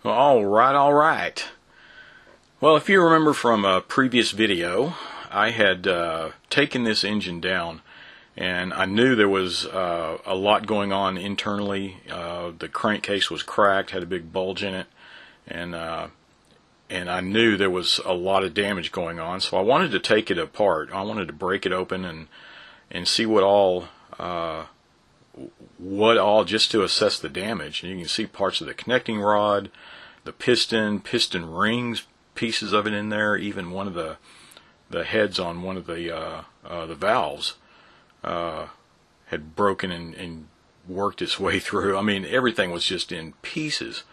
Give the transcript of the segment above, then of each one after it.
All right. Well, if you remember from a previous video, I had taken this engine down, and I knew there was a lot going on internally. The crankcase was cracked, had a big bulge in it, and I knew there was a lot of damage going on. So I wanted to take it apart. I wanted to break it open and see what all just to assess the damage. And you can see parts of the connecting rod, the piston rings, pieces of it in there, even one of the heads on one of the valves had broken and worked its way through. I mean, everything was just in pieces.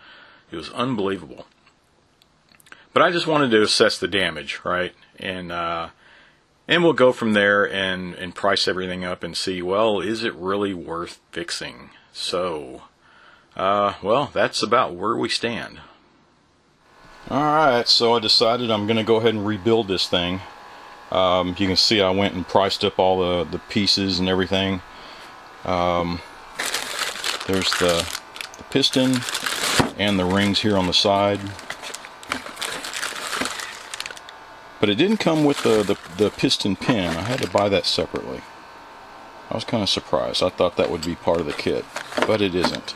It was unbelievable. But I just wanted to assess the damage, right? And we'll go from there and price everything up and see, well, is it really worth fixing? So, well, that's about where we stand. Alright, so I decided I'm going to go ahead and rebuild this thing. You can see I went and priced up all the pieces and everything. There's the piston and the rings here on the side. But it didn't come with the piston pin. I had to buy that separately. I was kind of surprised. I thought that would be part of the kit, but it isn't.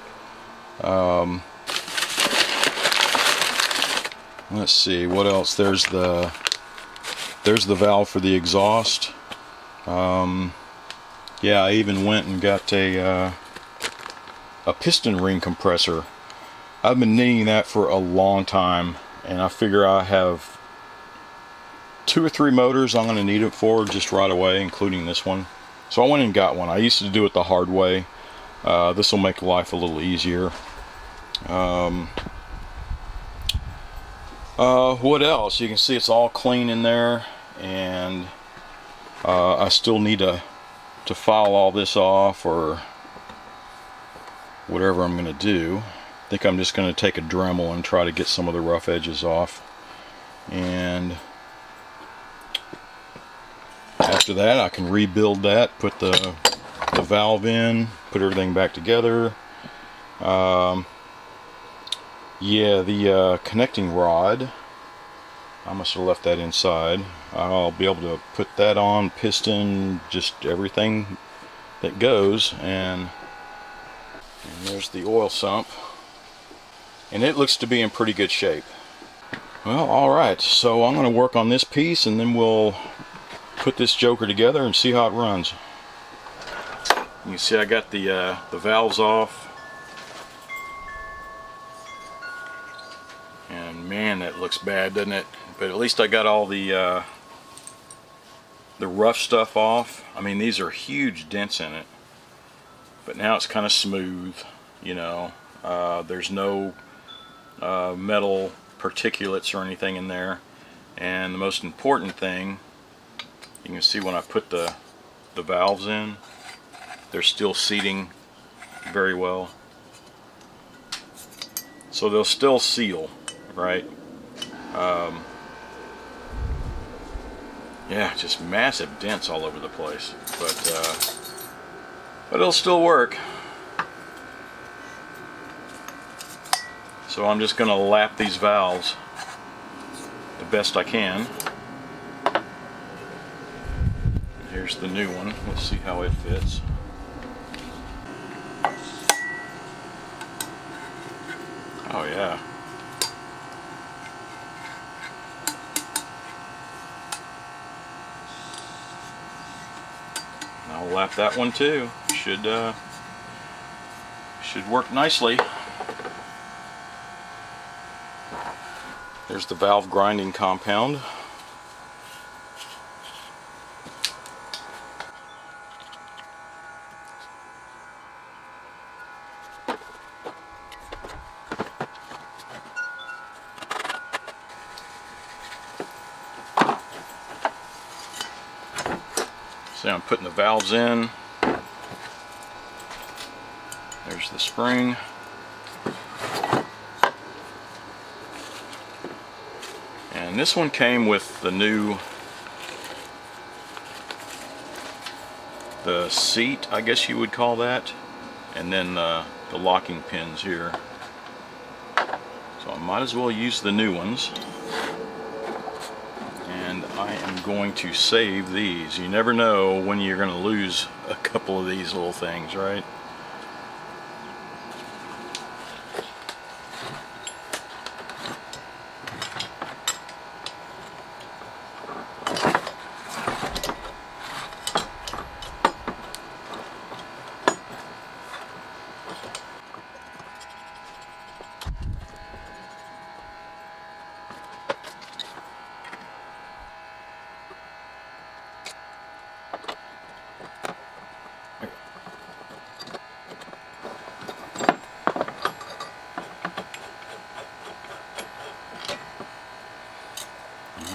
Let's see what else. There's the valve for the exhaust. Yeah, I even went and got a piston ring compressor. I've been needing that for a long time, and I figure I have 2 or 3 motors I'm going to need it for just right away, including this one. So I went and got one. I used to do it the hard way. This will make life a little easier. What else? You can see it's all clean in there, and I still need to file all this off or whatever I'm going to do. I think I'm just going to take a Dremel and try to get some of the rough edges off. And after that, I can rebuild that, put the valve in, put everything back together. Yeah, the connecting rod, I must have left that inside. I'll be able to put that on, piston, just everything that goes. And there's the oil sump. And it looks to be in pretty good shape. Well, alright, so I'm going to work on this piece, and then we'll put this joker together and see how it runs. You can see I got the valves off. And man, that looks bad, doesn't it? But at least I got all the rough stuff off. I mean, these are huge dents in it, but now it's kind of smooth, you know. There's no metal particulates or anything in there. And the most important thing, you can see when I put the valves in, they're still seating very well. So they'll still seal, right? Yeah, just massive dents all over the place, but it'll still work. So I'm just going to lap these valves the best I can. Here's the new one. Let's see how it fits. Oh yeah. I'll lap that one too. Should work nicely. There's the valve grinding compound. See, I'm putting the valves in. There's the spring. And this one came with the new, the seat, I guess you would call that, and then the locking pins here. So I might as well use the new ones. And I am going to save these. You never know when you're going to lose a couple of these little things, right?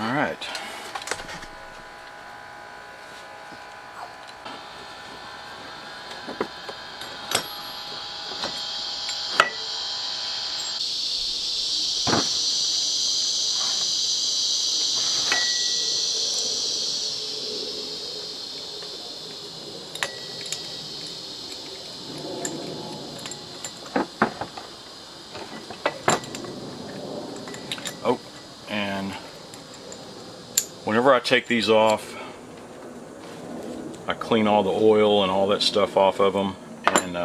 All right. Oh, and whenever I take these off, I clean all the oil and all that stuff off of them, and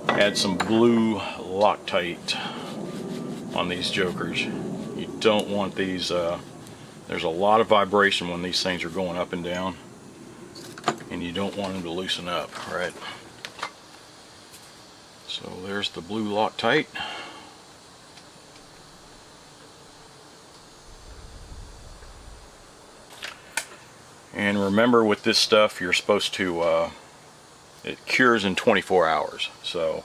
add some blue Loctite on these jokers. You don't want these, there's a lot of vibration when these things are going up and down, and you don't want them to loosen up, right? So there's the blue Loctite. And remember, with this stuff, you're supposed to, it cures in 24 hours. So,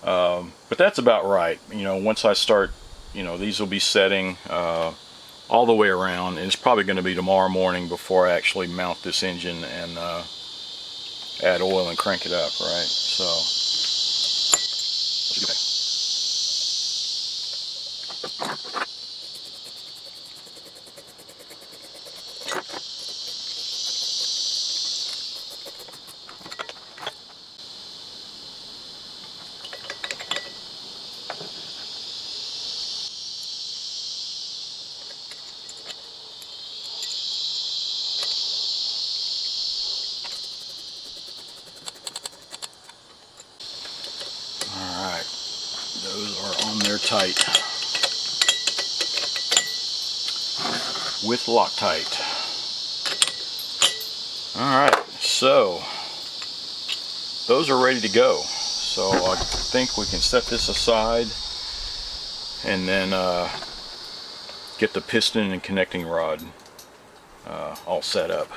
but that's about right. You know, once I start, you know, these will be setting all the way around, and it's probably going to be tomorrow morning before I actually mount this engine and add oil and crank it up, right? So, alright, those are on there tight with Loctite. Alright, so those are ready to go. So I think we can set this aside and then get the piston and connecting rod all set up.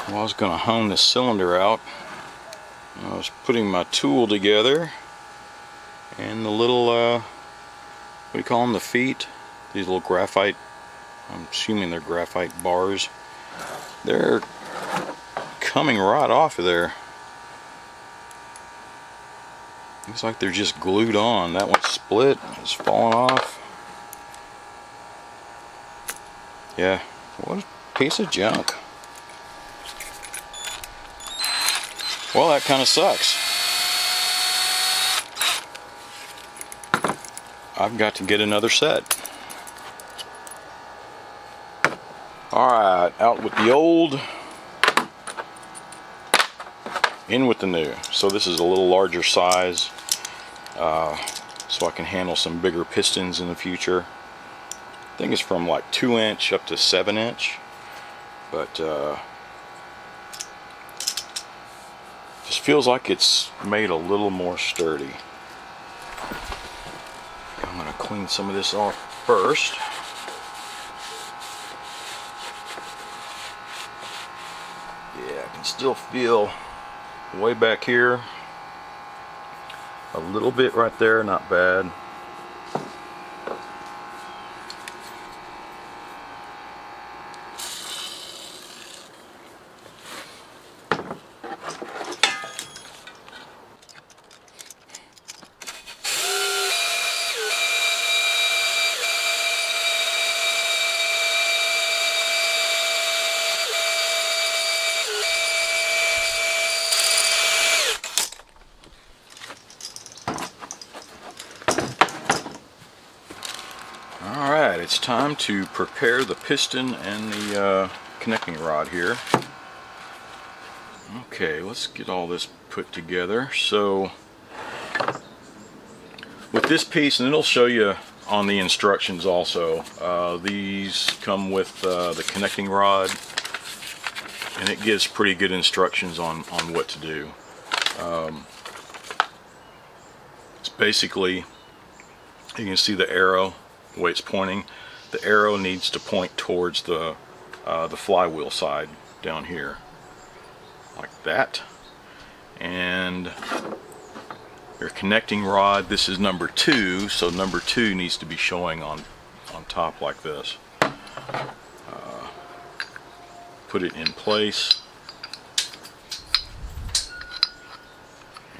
Well, I was going to hone this cylinder out. I was putting my tool together, and the little, what do you call them, the feet? These little graphite, I'm assuming they're graphite bars. They're coming right off of there. Looks like they're just glued on. That one's split, it's falling off. Yeah, what a piece of junk. Well, that kind of sucks. I've got to get another set. Alright, out with the old, in with the new. So this is a little larger size, so I can handle some bigger pistons in the future. I think it's from like 2" up to 7", but just feels like it's made a little more sturdy. I'm going to clean some of this off first. Yeah, I can still feel way back here. A little bit right there, not bad. it's time to prepare the piston and the connecting rod here. Okay, let's get all this put together. So with this piece, and it'll show you on the instructions also, these come with the connecting rod, and it gives pretty good instructions on what to do. It's basically, you can see the arrow, the way it's pointing. The arrow needs to point towards the flywheel side down here, like that. And your connecting rod, this is number 2, so number 2 needs to be showing on top like this. Put it in place.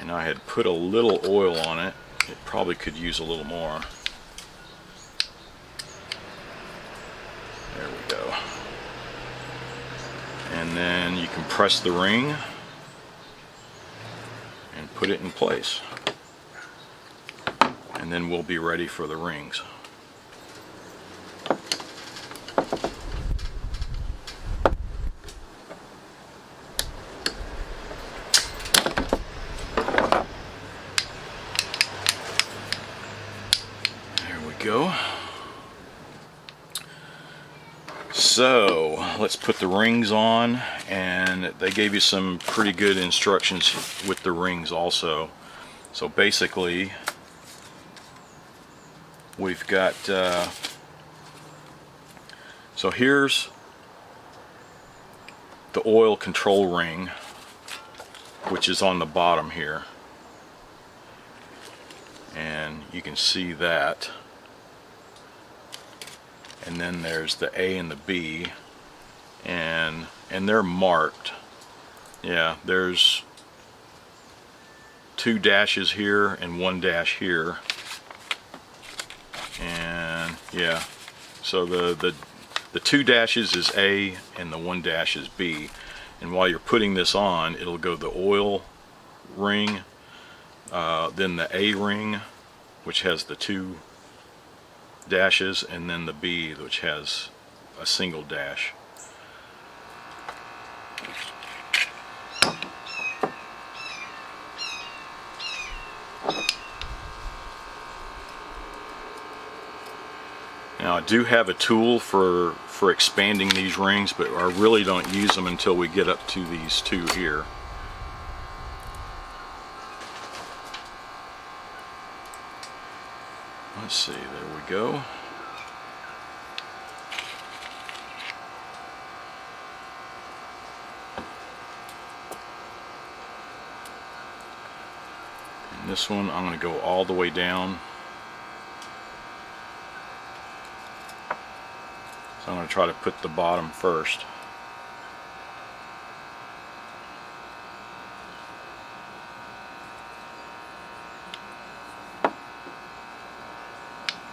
And I had put a little oil on it. It probably could use a little more. There we go. And then you can press the ring and put it in place. And then we'll be ready for the rings. Go. So let's put the rings on, and they gave you some pretty good instructions with the rings also. So basically we've got so here's the oil control ring, which is on the bottom here, and you can see that. And then there's the A and the B, and they're marked. Yeah, there's 2 dashes here and 1 dash here, and yeah, so the 2 dashes is A and the 1 dash is B. And while you're putting this on, it'll go the oil ring, then the A ring, which has the 2 dashes, and then the B, which has a single dash. Now I do have a tool for expanding these rings, but I really don't use them until we get up to these 2 here. Let's see, there we go. And this one, I'm going to go all the way down. So I'm going to try to put the bottom first.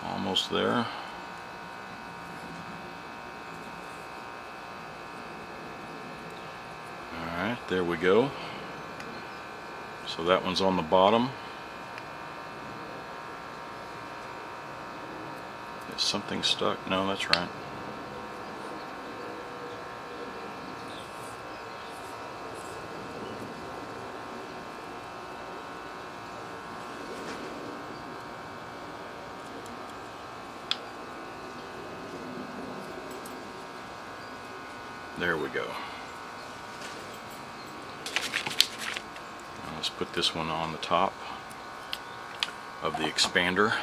Almost there. Alright, there we go. So that one's on the bottom. Is something stuck? No, that's right. There we go. Now let's put this one on the top of the expander.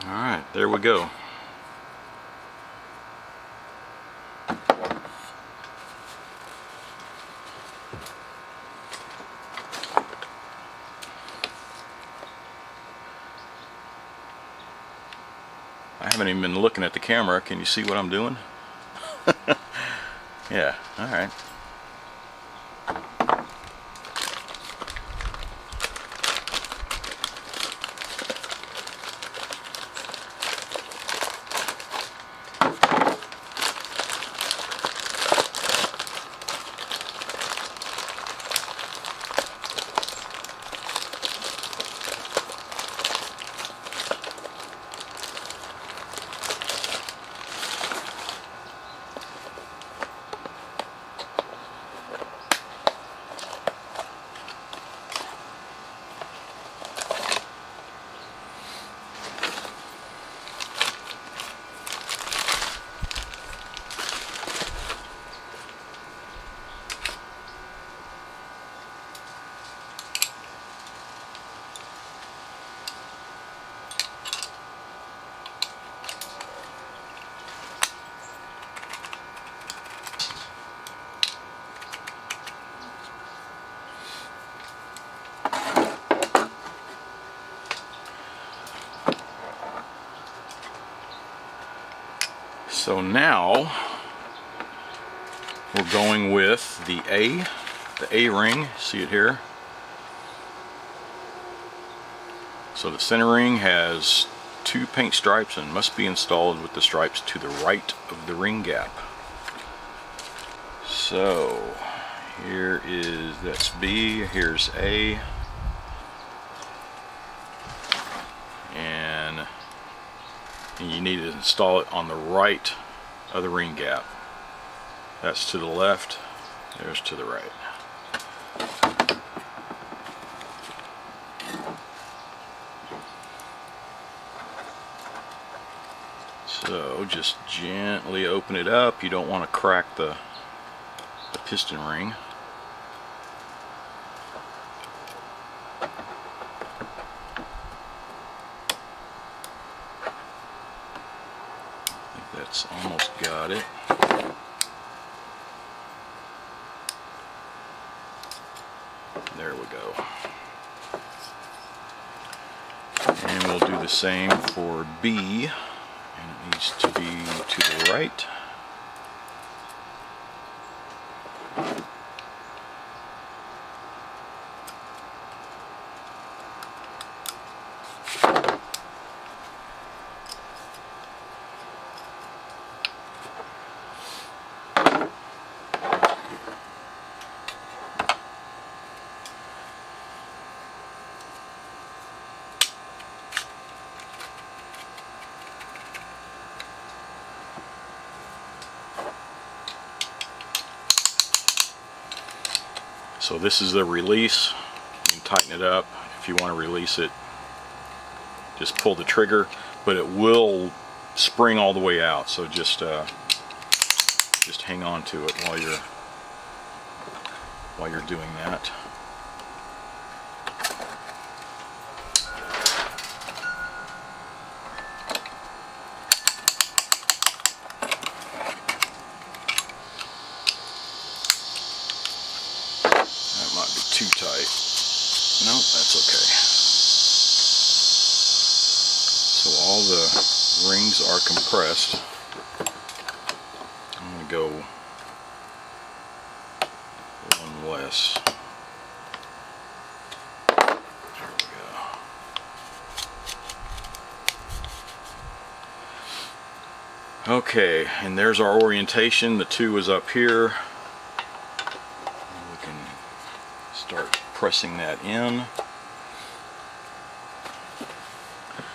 Alright, there we go. I haven't even been looking at the camera. Can you see what I'm doing? Yeah, alright. So now we're going with the A ring. See it here? So the center ring has 2 paint stripes and must be installed with the stripes to the right of the ring gap. So here is, that's B, here's A, and you need to install it on the right of the ring gap. That's to the left, there's to the right. So just gently open it up. You don't want to crack the piston ring. I think that's almost got it. There we go. And we'll do the same for B. And it needs to be to the right. So this is the release. You can tighten it up if you want to release it. Just pull the trigger, but it will spring all the way out. So just hang on to it while you're doing that. Too tight. No, that's okay. So all the rings are compressed. I'm going to go one less. There we go. Okay, and there's our orientation. The 2 is up here. Start pressing that in.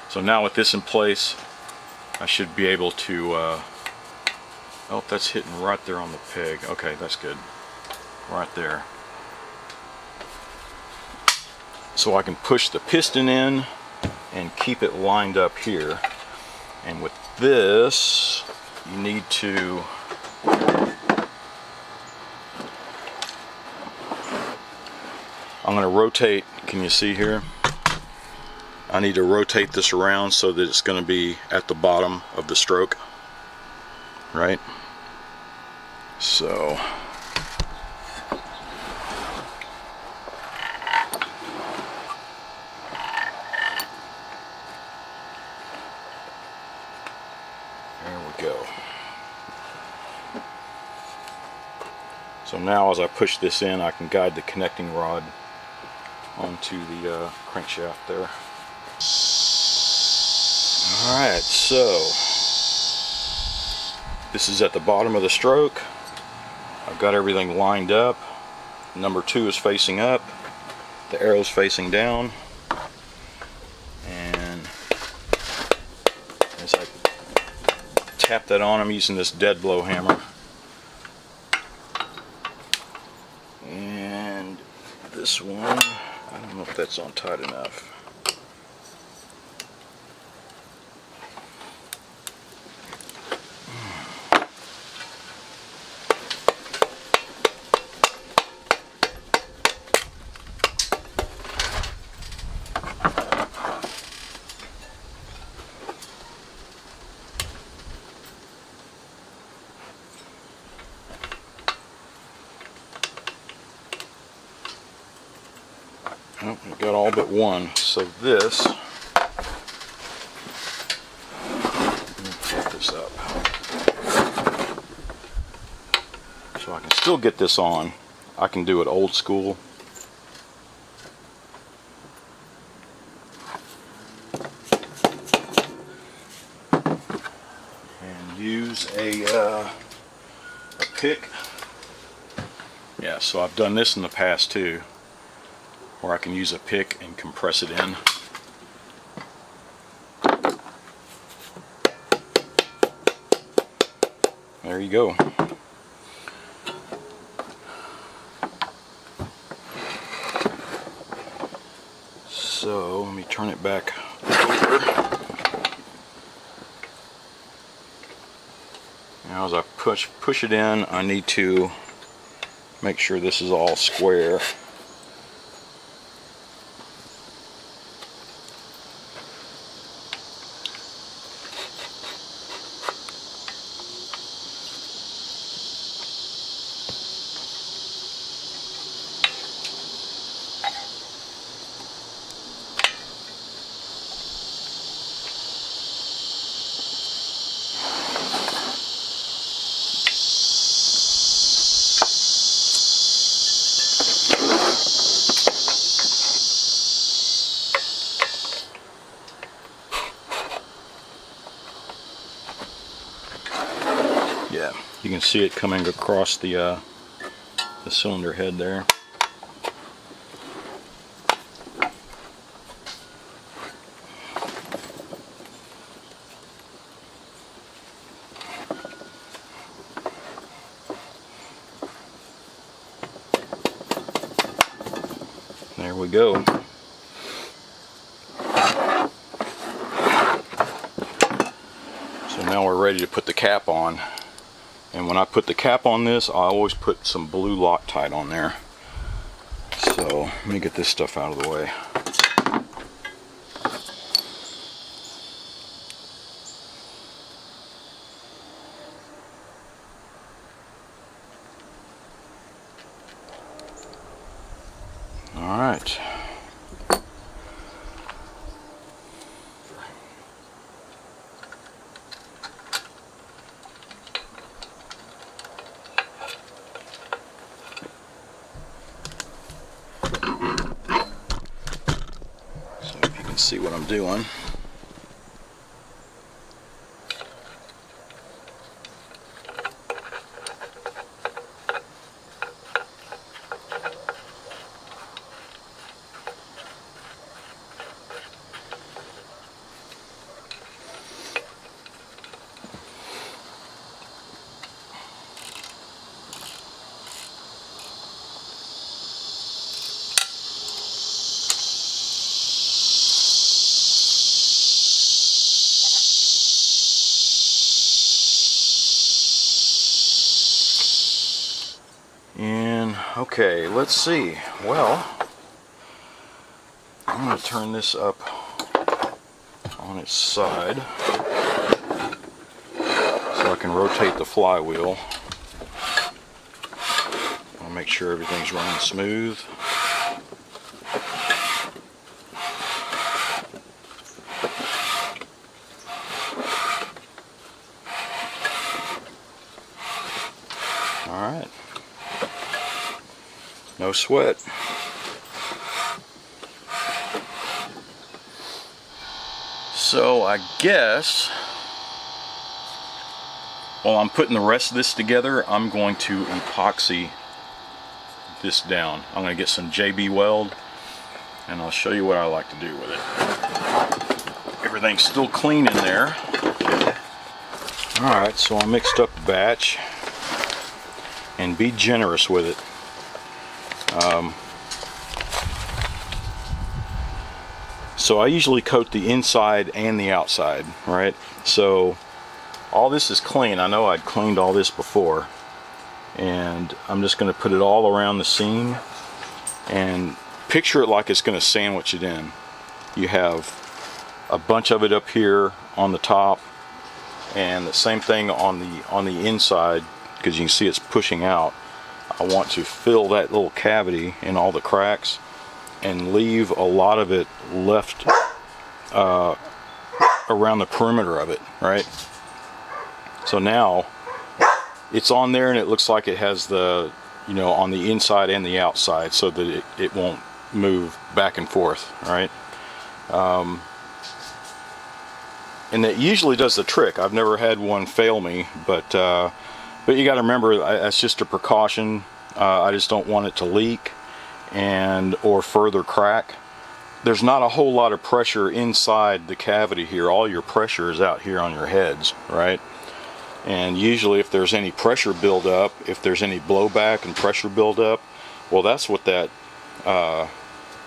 So now with this in place, I should be able to oh, that's hitting right there on the peg. Okay, that's good. Right there. So I can push the piston in and keep it lined up here. And with this, you need to I'm going to rotate, can you see here? I need to rotate this around so that it's going to be at the bottom of the stroke, right? So there we go. So now as I push this in, I can guide the connecting rod onto the crankshaft there. Alright, so this is at the bottom of the stroke. I've got everything lined up. Number 2 is facing up. The arrow's facing down. And as I tap that on, I'm using this dead blow hammer. And this one, I don't know if that's on tight enough. Oh, we got all but one. So this, let me flip this up. So I can still get this on. I can do it old school. And use a pick. Yeah, so I've done this in the past too, where I can use a pick and compress it in. There you go. So let me turn it back over. Now as I push it in, I need to make sure this is all square. Yeah, you can see it coming across the cylinder head there. There we go. So now we're ready to put the cap on. And when I put the cap on this, I always put some blue Loctite on there. So let me get this stuff out of the way. All right. See what I'm doing. And okay, let's see. Well, I'm going to turn this up on its side so I can rotate the flywheel. I'll make sure everything's running smooth. All right. No sweat. So I guess while I'm putting the rest of this together, I'm going to epoxy this down. I'm going to get some JB Weld and I'll show you what I like to do with it. Everything's still clean in there. Alright, so I mixed up a batch, and be generous with it. So I usually coat the inside and the outside, right? So all this is clean. I know I'd cleaned all this before, and I'm just going to put it all around the seam and picture it like it's going to sandwich it in. You have a bunch of it up here on the top, and the same thing on the inside, because you can see it's pushing out. I want to fill that little cavity in all the cracks and leave a lot of it left around the perimeter of it, right? So now it's on there, and it looks like it has the, on the inside and the outside, so that it won't move back and forth, right? And that usually does the trick. I've never had one fail me, but you got to remember, that's just a precaution. I just don't want it to leak or further crack. There's not a whole lot of pressure inside the cavity here. All your pressure is out here on your heads, right? And usually if there's any pressure buildup, if there's any blowback and pressure buildup, well, that's what that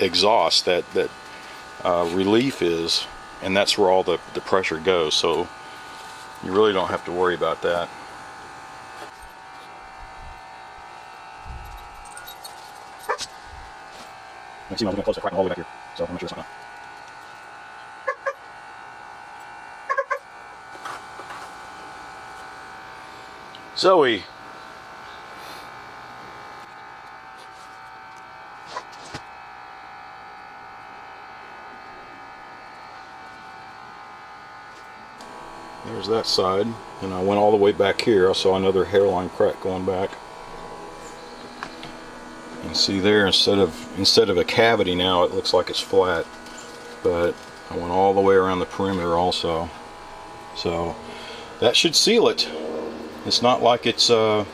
exhaust, that relief is, and that's where all the pressure goes. So you really don't have to worry about that. You can see when I'm close to cracking all the way back here, so I'm not sure it's not. Zoe. There's that side, and I went all the way back here. I saw another hairline crack going back. And see there, instead of a cavity now, it looks like it's flat. But I went all the way around the perimeter also. So that should seal it. It's not like it's putting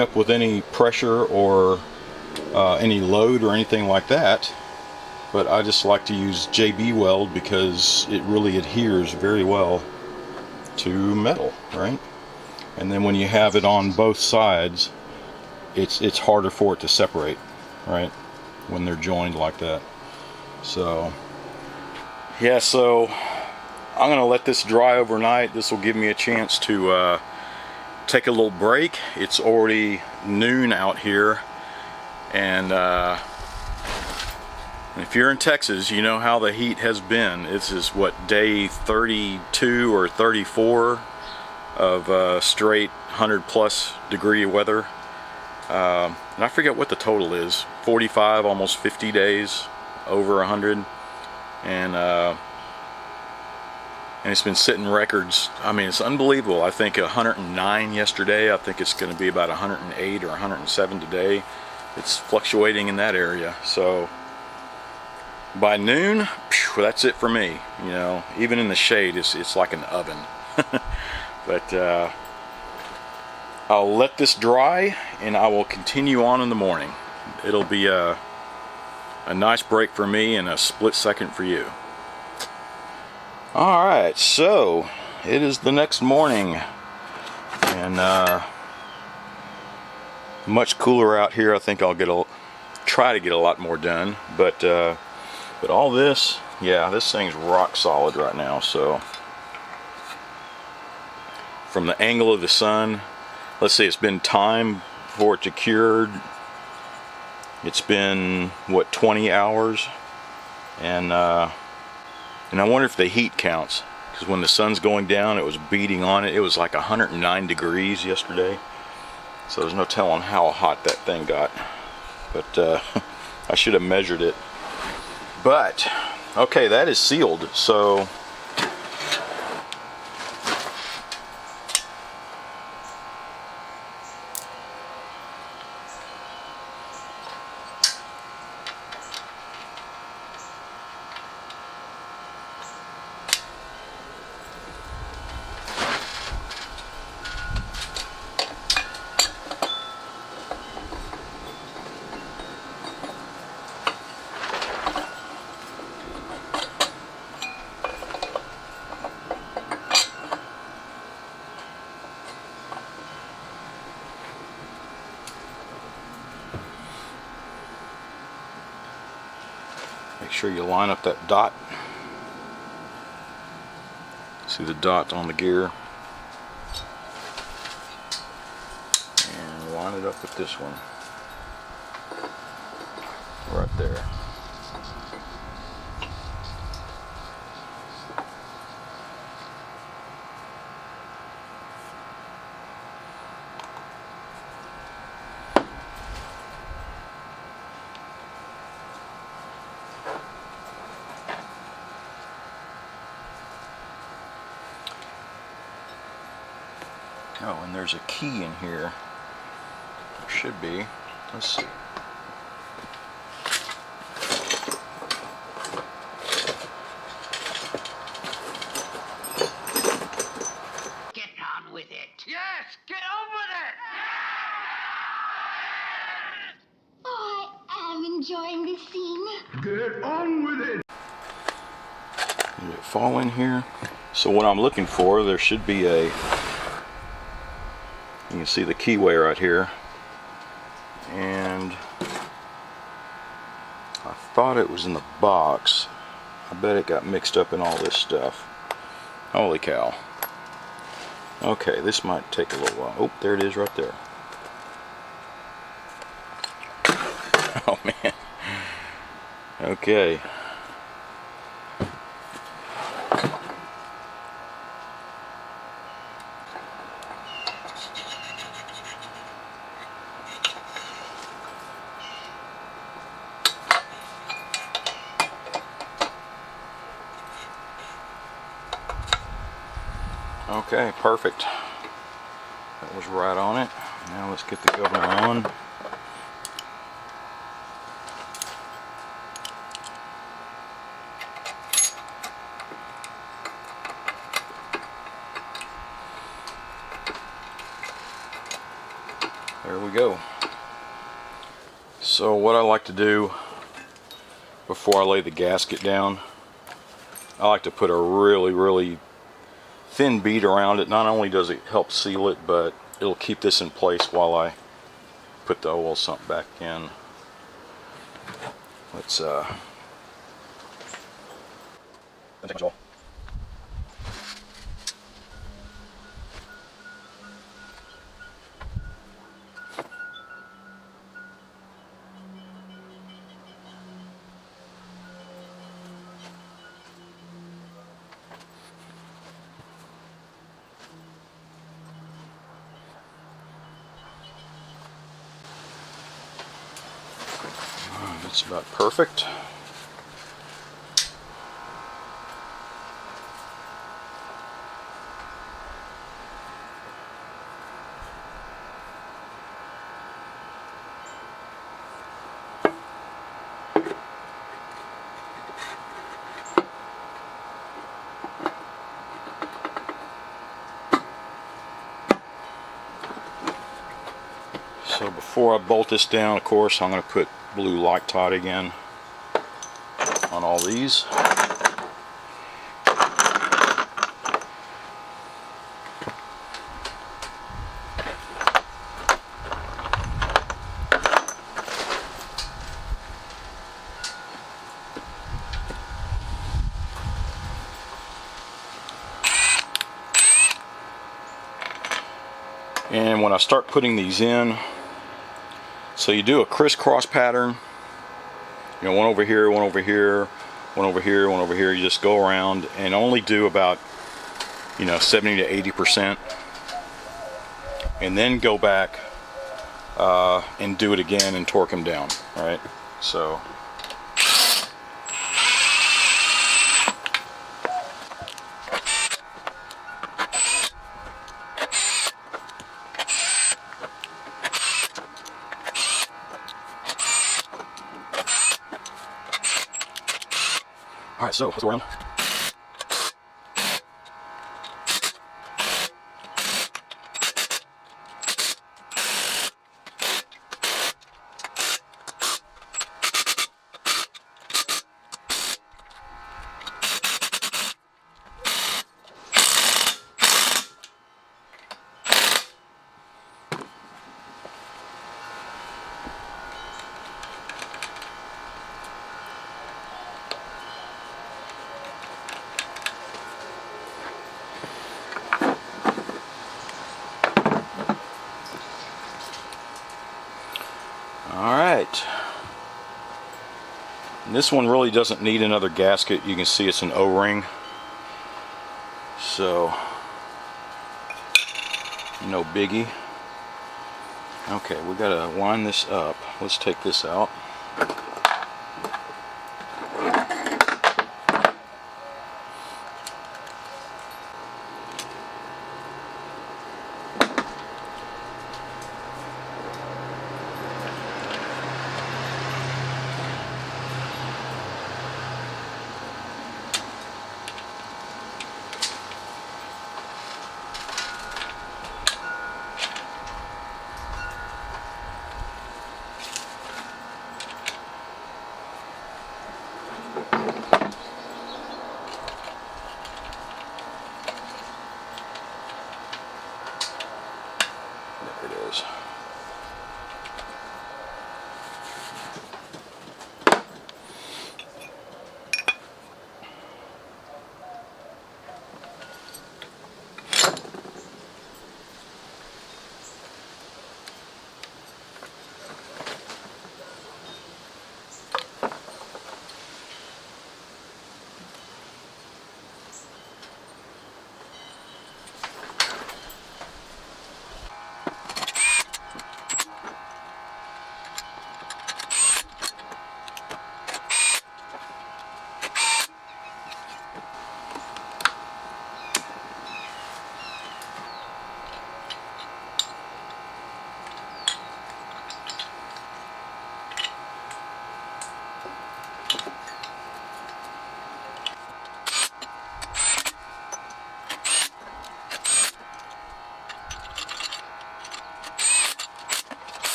up with any pressure or any load or anything like that. But I just like to use JB weld because it really adheres very well to metal, right? And then when you have it on both sides, it's harder for it to separate, right, when they're joined like that. So yeah, so I'm gonna let this dry overnight. This will give me a chance to take a little break. It's already noon out here, and if you're in Texas, you know how the heat has been. This is what, day 32 or 34 of straight 100+ degree weather. And I forget what the total is, 45, almost 50 days, over 100, and it's been setting records. I mean, it's unbelievable. I think 109 yesterday. I think it's going to be about 108 or 107 today. It's fluctuating in that area. So by noon, phew, that's it for me. Even in the shade, it's like an oven. But I'll let this dry, and I will continue on in the morning. It'll be a nice break for me and a split second for you. Alright, so it is the next morning, and much cooler out here. I think I'll try to get a lot more done, but all this, yeah, this thing's rock solid right now. So from the angle of the sun, let's say it's been time for it to cure. It's been, what, 20 hours, and I wonder if the heat counts, because when the sun's going down, it was beating on it. It was like 109 degrees yesterday, so there's no telling how hot that thing got. But I should have measured it. But okay, that is sealed. So make sure you line up that dot. See the dot on the gear, and line it up with this one right there. Oh, and there's a key in here. There should be. Let's see. Get on with it. Yes, get on with it. Oh, I am enjoying this scene. Get on with it. Did it fall in here? So what I'm looking for, there should be a, you can see the keyway right here, and I thought it was in the box. I bet it got mixed up in all this stuff. Holy cow. Okay, this might take a little while. Oh, there it is right there. Oh man. Okay. Okay, perfect. That was right on it. Now let's get the governor on. There we go. So what I like to do before I lay the gasket down, I like to put a really thin bead around it. Not only does it help seal it, but it'll keep this in place while I put the oil sump back in. Let's take my That's about perfect. So before I bolt this down, of course, I'm going to put blue Loctite again on all these. And when I start putting these in, so you do a crisscross pattern, you know, one over here, one over here, one over here, one over here. You just go around and only do about, you know, 70 to 80%, and then go back and do it again and torque them down. All right, so. All right, so let's go around. Alright, this one really doesn't need another gasket. You can see it's an O-ring, so no biggie. Okay, we gotta line this up. Let's take this out.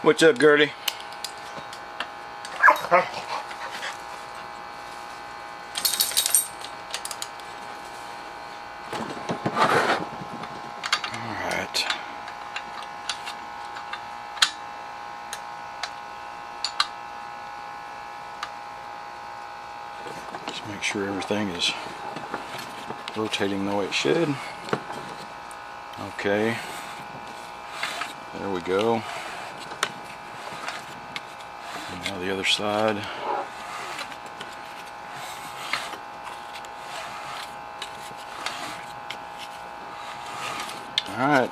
What's up, Gertie? Alright. Just make sure everything is rotating the way it should. Okay. There we go. And now the other side. Alright.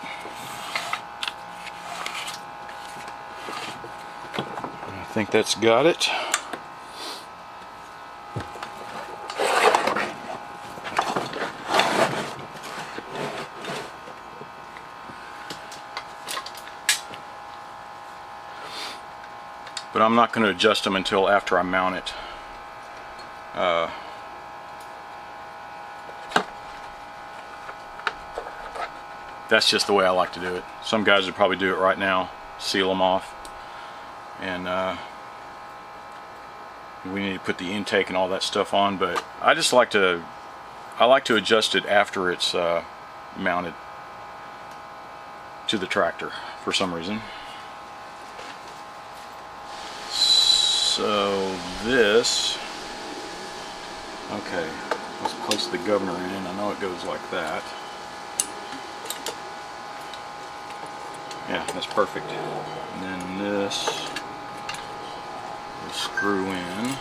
I think that's got it. But I'm not going to adjust them until after I mount it. That's just the way I like to do it. Some guys would probably do it right now, seal them off, and we need to put the intake and all that stuff on. But I just like to, adjust it after it's mounted to the tractor for some reason. So this, okay, let's place the governor in. I know it goes like that. Yeah, that's perfect. And then this will screw in.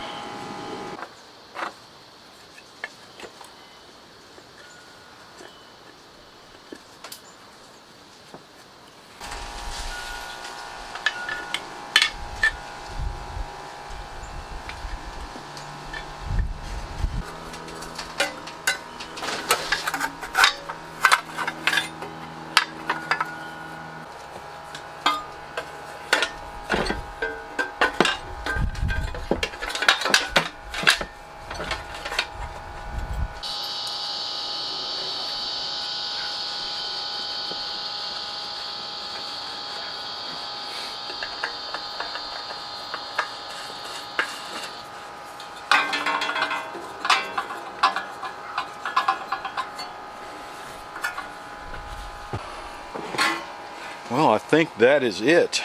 Well, I think that is it.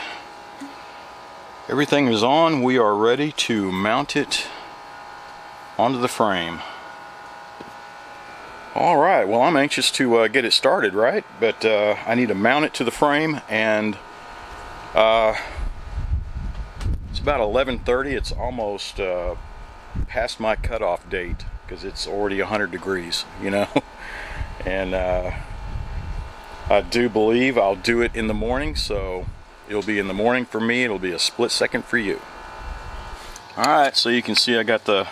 Everything is on. We are ready to mount it onto the frame. Alright, well, I'm anxious to get it started, right? But I need to mount it to the frame, and it's about 11:30. It's almost past my cutoff date because it's already 100 degrees, you know. And I do believe I'll do it in the morning, so it'll be in the morning for me. It'll be a split second for you. Alright, so you can see I got the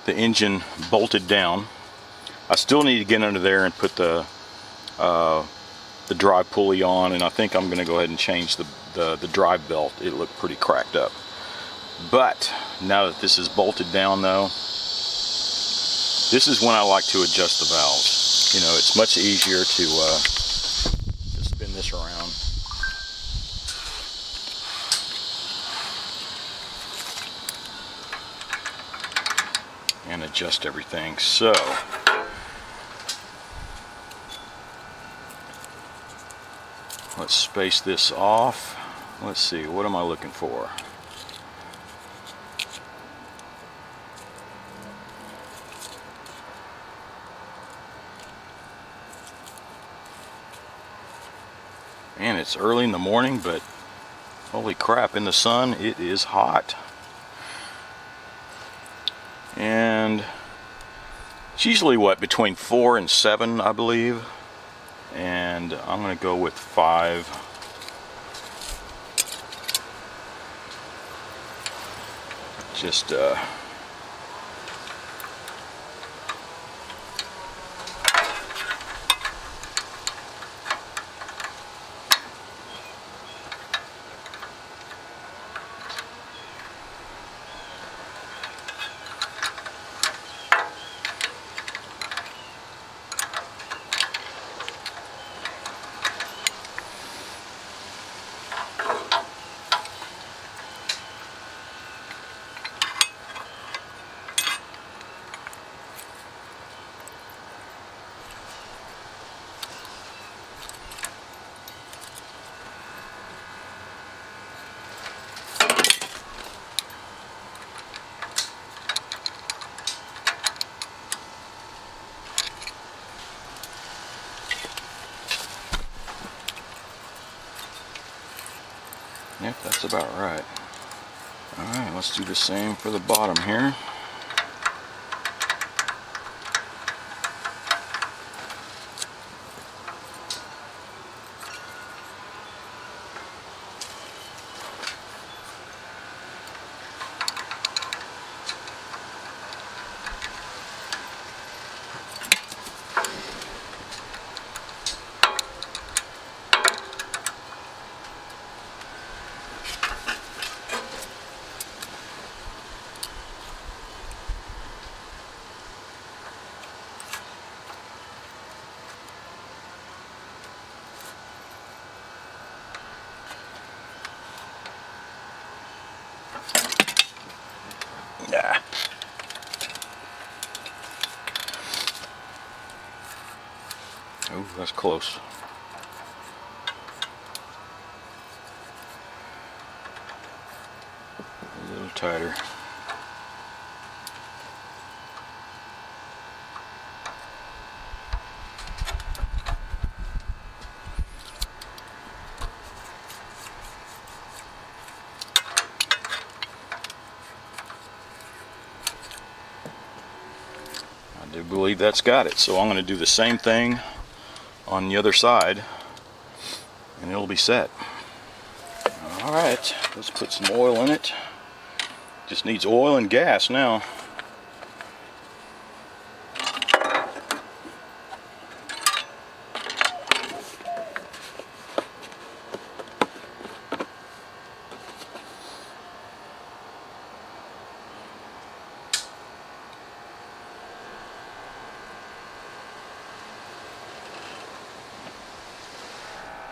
engine bolted down. I still need to get under there and put the drive pulley on, and I think I'm going to go ahead and change the drive belt. It looked pretty cracked up. But now that this is bolted down, though, this is when I like to adjust the valves. You know, it's much easier to spin this around. And adjust everything. So let's space this off. Let's see, what am I looking for? And it's early in the morning, but holy crap, in the sun it is hot. And it's usually what, between 4 and 7, I believe. And I'm going to go with 5. Just about right. Alright, let's do the same for the bottom here. Yeah. Oh, that's close. A little tighter. I do believe that's got it, so I'm going to do the same thing on the other side and it'll be set. Alright, let's put some oil in it. Just needs oil and gas now.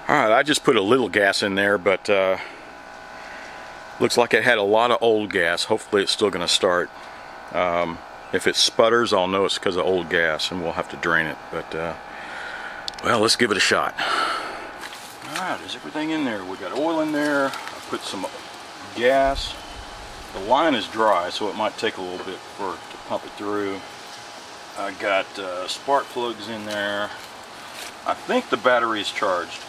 Alright, I just put a little gas in there, but looks like it had a lot of old gas. Hopefully it's still going to start. If it sputters, I'll know it's because of old gas and we'll have to drain it. But, well, let's give it a shot. Alright, there's everything in there. We got oil in there. I put some gas. The line is dry, so it might take a little bit to pump it through. I got spark plugs in there. I think the battery is charged.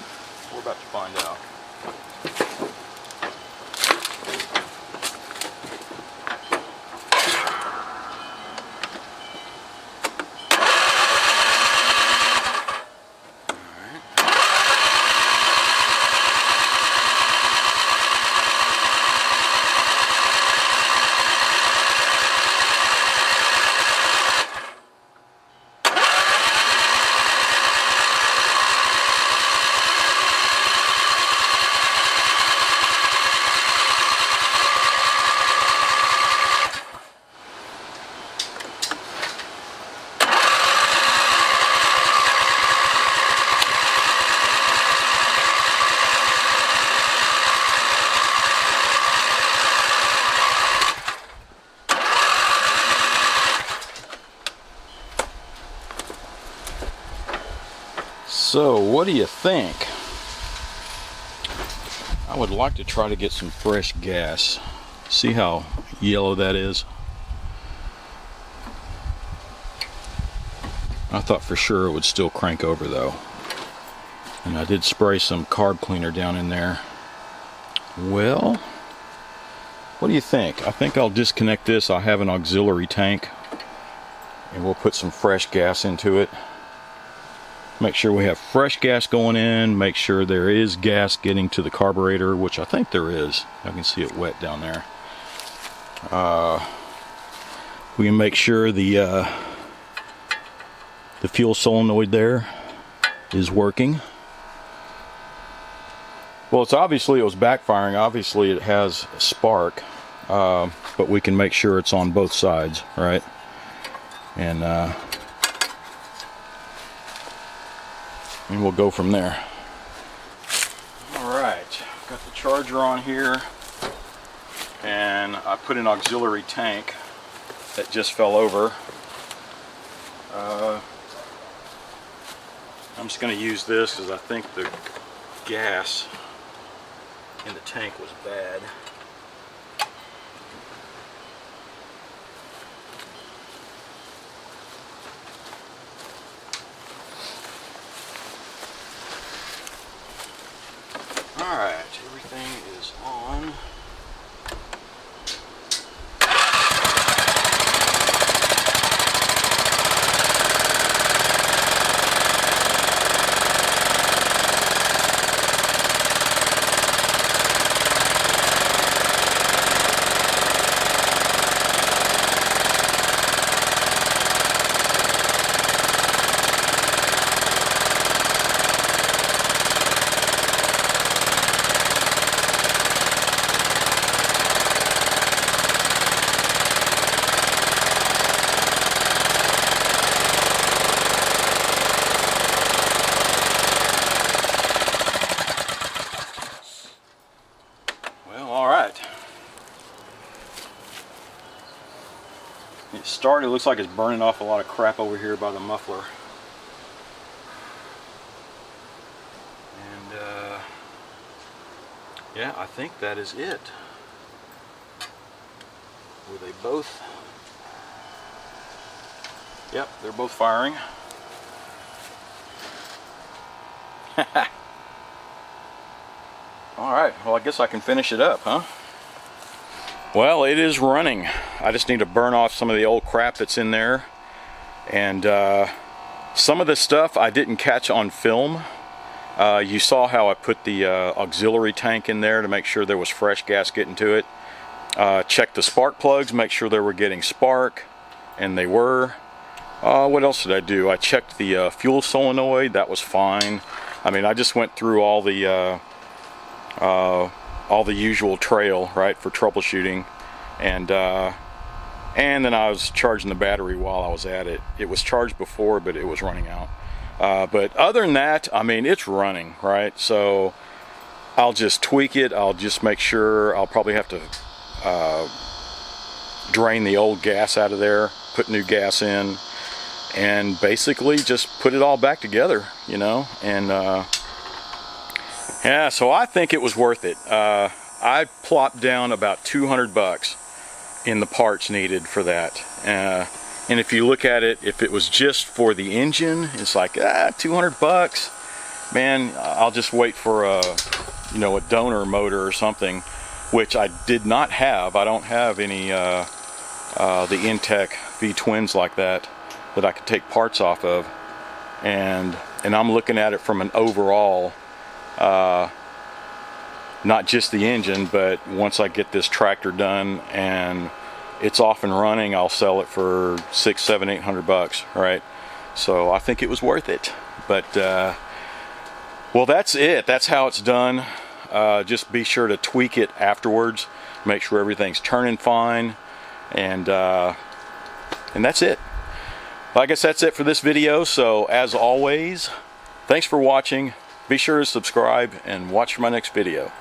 We're about to find out. So, what do you think? I would like to try to get some fresh gas. See how yellow that is? I thought for sure it would still crank over though. And I did spray some carb cleaner down in there. Well, what do you think? I think I'll disconnect this. I have an auxiliary tank and we'll put some fresh gas into it. Make sure we have fresh gas going in, make sure there is gas getting to the carburetor, which I think there is. I can see it wet down there. We can make sure the fuel solenoid there is working. Well, it's obviously it was backfiring. Obviously it has a spark, but we can make sure it's on both sides, right? And we'll go from there. Alright, got the charger on here, and I put an auxiliary tank that just fell over. I'm just going to use this because I think the gas in the tank was bad. Alright, everything is this on. It started, looks like it's burning off a lot of crap over here by the muffler. And yeah, I think that is it. Were they both? Yep, they're both firing. Alright, well I guess I can finish it up, huh? Well, it is running. I just need to burn off some of the old crap that's in there. And some of this stuff I didn't catch on film. You saw how I put the auxiliary tank in there to make sure there was fresh gas getting to it. Checked the spark plugs, make sure they were getting spark, and they were. What else did I do? I checked the fuel solenoid, that was fine. I mean, I just went through all the usual trail, right, for troubleshooting, and then I was charging the battery while I was at it. It was charged before, but it was running out. But other than that, I mean, it's running, right? So I'll just tweak it. I'll just make sure. I'll probably have to drain the old gas out of there, put new gas in, and basically just put it all back together, you know. And yeah, so I think it was worth it. I plopped down about $200 in the parts needed for that. And if you look at it, if it was just for the engine, it's like, $200. Man, I'll just wait for a donor motor or something, which I did not have. I don't have any the Intek V-twins like that I could take parts off of. And I'm looking at it from an overall, not just the engine, but once I get this tractor done and it's off and running, I'll sell it for $600, $700, $800, right? So I think it was worth it. But well, that's it. That's how it's done. Just be sure to tweak it afterwards, make sure everything's turning fine, and that's it. I guess that's it for this video. So as always, thanks for watching. Be sure to subscribe and watch for my next video.